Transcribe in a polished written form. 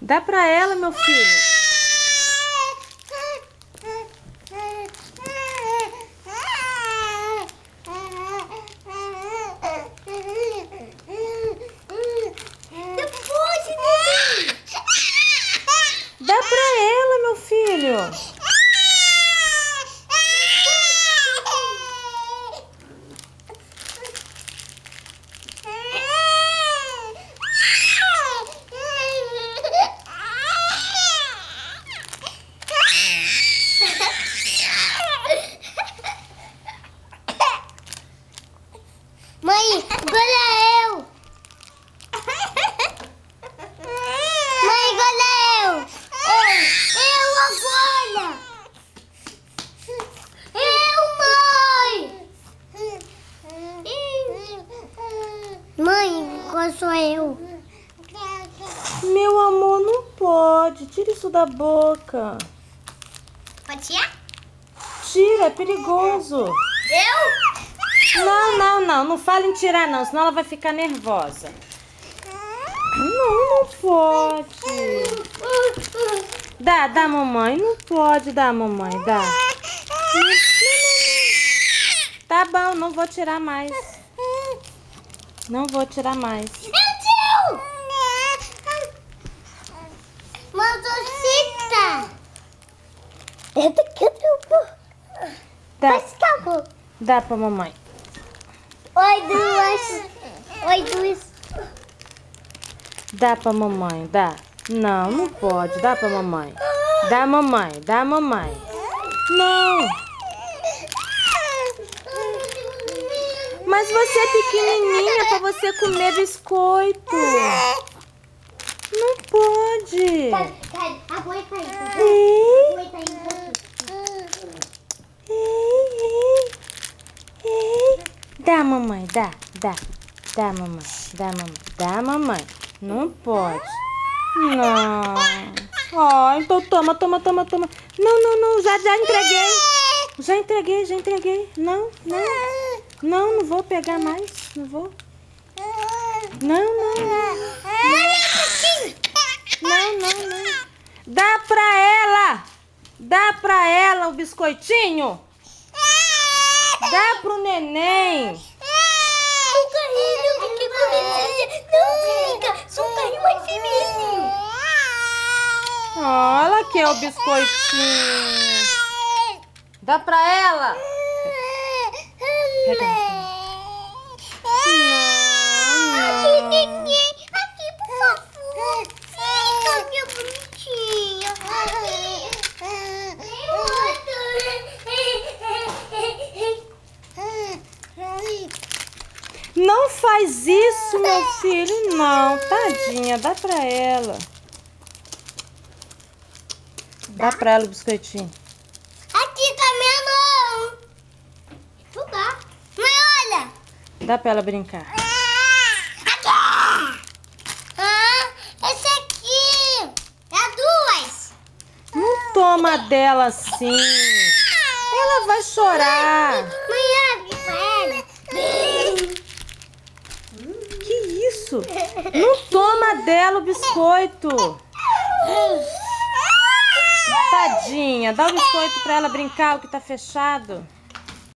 Dá pra ela, meu filho. Dá pra ela, meu filho. Mãe, agora eu! Mãe, agora eu! Eu agora! Mãe, agora sou eu! Meu amor, não pode. Tira isso da boca. Pode tirar? Tira, é perigoso. Eu? Não fala em tirar não, senão ela vai ficar nervosa. Não pode. Dá, mamãe. Não pode dar, mamãe, dá. Não. Tá bom, não vou tirar mais. Não vou tirar mais. Motocicleta! Dá pra mamãe. Oi, duas. Dá pra mamãe, dá. Não pode. Dá pra mamãe. Dá, mamãe. Não. Mas você é pequenininha pra você comer biscoito. Não pode. Ei. Dá, mamãe, dá. Dá, mamãe. Não pode. Não. Ó, então toma. Não, já entreguei. Já entreguei. Não vou pegar mais. Não vou. Não. Dá pra ela o biscoitinho. Dá pro neném. Só um carrinho mais fininho. Ela quer o biscoitinho. Dá pra ela. Pega. Aqui, neném. Aqui, por favor. Fica, minha bonitinha. Não faz isso, meu filho. Não, tadinha. Dá pra ela. Dá pra ela o biscoitinho. Aqui tá minha mão. Vou dar. Mãe, olha. Dá pra ela brincar. Esse aqui. É duas. Não toma dela assim. Ela vai chorar. Mãe, abre pra ela. Que isso? Não toma dela o biscoito. Tadinha, dá o biscoito pra ela brincar, o que tá fechado.